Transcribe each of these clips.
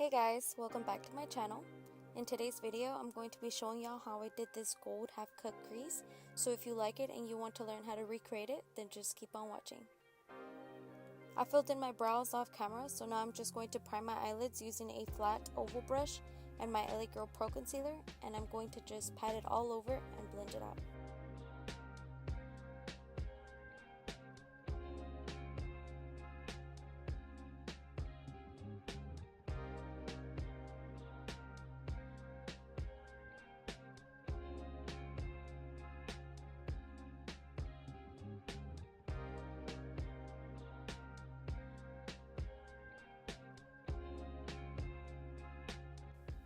Hey guys, welcome back to my channel. In today's video, I'm going to be showing y'all how I did this gold half cut crease. So if you like it and you want to learn how to recreate it, then just keep on watching. I filled in my brows off camera, so now I'm just going to prime my eyelids using a flat oval brush and my LA Girl Pro Concealer, and I'm going to just pat it all over and blend it out.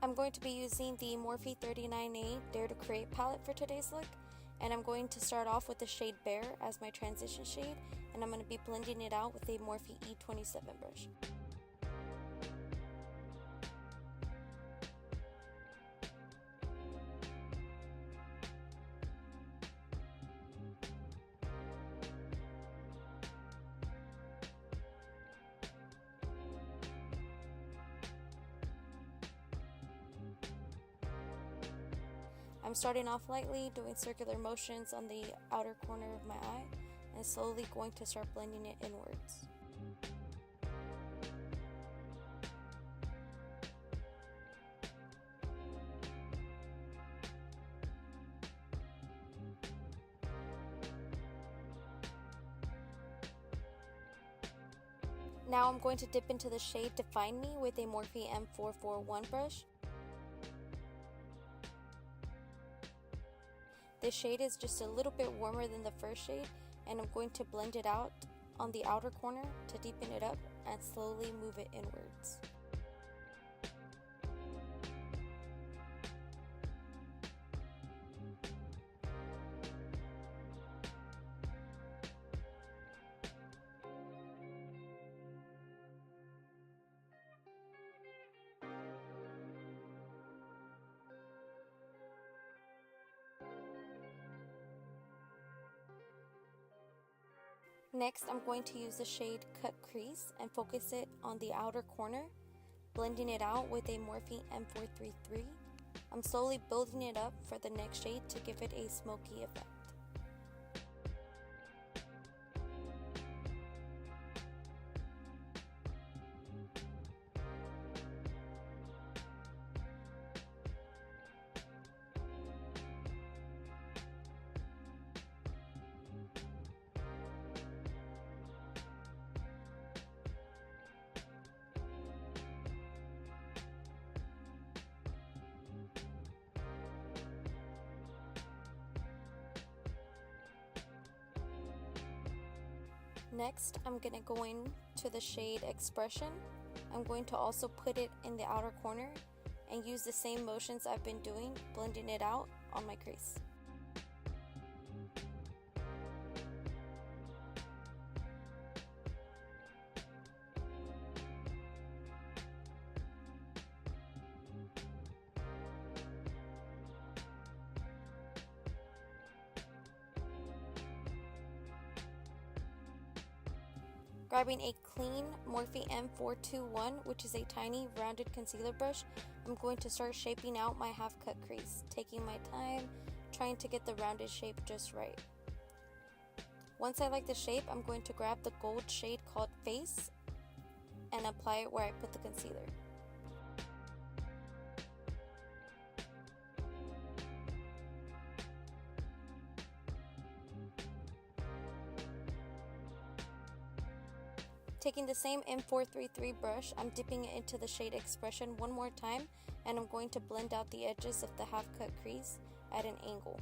I'm going to be using the Morphe 39A Dare to Create palette for today's look, and I'm going to start off with the shade Bear as my transition shade, and I'm going to be blending it out with a Morphe E27 brush. I'm starting off lightly, doing circular motions on the outer corner of my eye, and slowly going to start blending it inwards. Now I'm going to dip into the shade Define Me with a Morphe M441 brush. This shade is just a little bit warmer than the first shade, and I'm going to blend it out on the outer corner to deepen it up and slowly move it inwards. Next, I'm going to use the shade Cut Crease and focus it on the outer corner, blending it out with a Morphe M433. I'm slowly building it up for the next shade to give it a smoky effect. Next, I'm going to go into the shade Expression. I'm going to also put it in the outer corner and use the same motions I've been doing, blending it out on my crease. Grabbing a clean Morphe M421, which is a tiny rounded concealer brush, I'm going to start shaping out my half cut crease, taking my time, trying to get the rounded shape just right. Once I like the shape, I'm going to grab the gold shade called Face and apply it where I put the concealer. Taking the same M433 brush, I'm dipping it into the shade Expression one more time, and I'm going to blend out the edges of the half cut crease at an angle.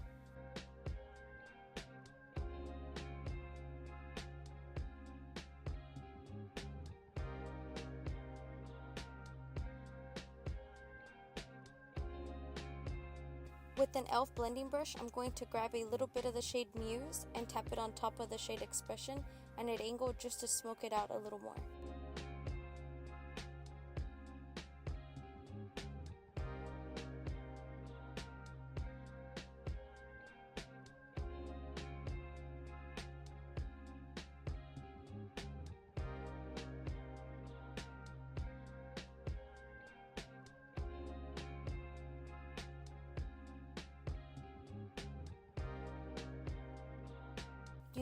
With an e.l.f. blending brush, I'm going to grab a little bit of the shade Muse and tap it on top of the shade Expression and at an angle just to smoke it out a little more.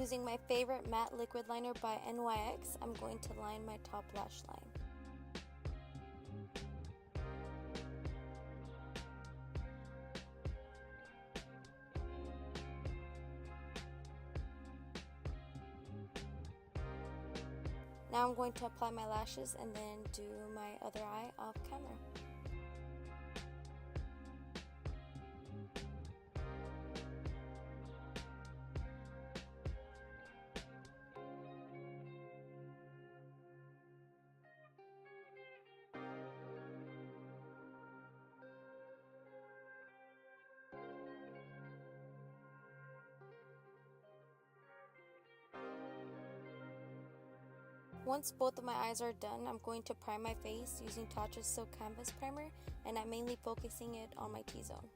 Using my favorite matte liquid liner by NYX, I'm going to line my top lash line. Now I'm going to apply my lashes and then do my other eye off camera. Once both of my eyes are done, I'm going to prime my face using Tatcha's Silk Canvas Primer, and I'm mainly focusing it on my T-zone.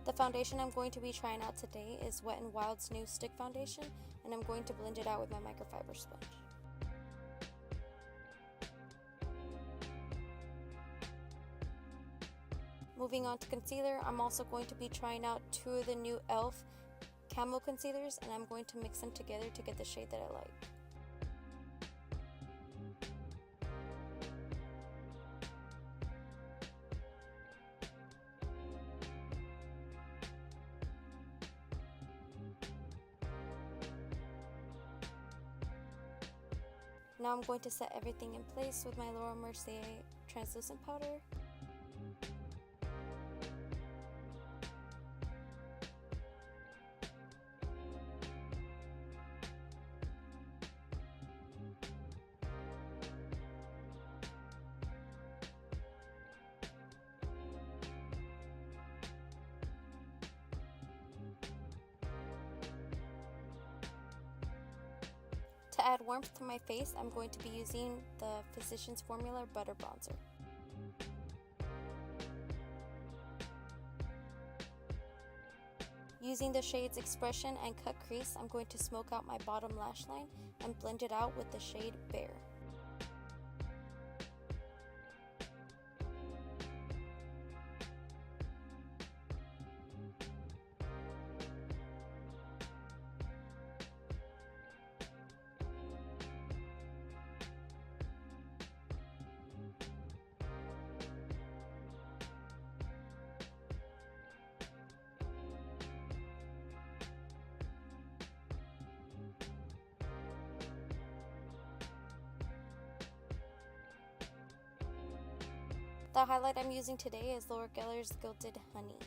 The foundation I'm going to be trying out today is Wet n Wild's new Stick Foundation, and I'm going to blend it out with my microfiber sponge. Moving on to concealer, I'm also going to be trying out two of the new e.l.f. Camo concealers, and I'm going to mix them together to get the shade that I like. Now I'm going to set everything in place with my Laura Mercier translucent powder. To add warmth to my face, I'm going to be using the Physicians Formula Butter Bronzer. Using the shades Expression and Cut Crease, I'm going to smoke out my bottom lash line and blend it out with the shade Bare. The highlight I'm using today is Laura Geller's Gilded Honey.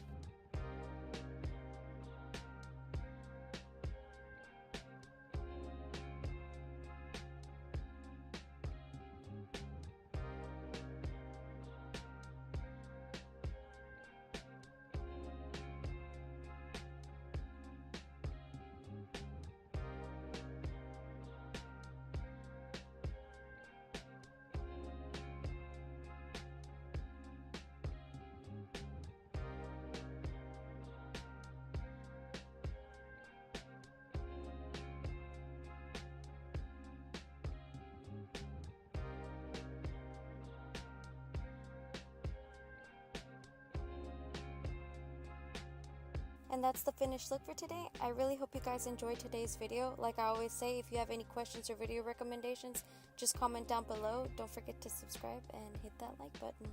And that's the finished look for today. I really hope you guys enjoyed today's video. Like I always say, if you have any questions or video recommendations, just comment down below. Don't forget to subscribe and hit that like button.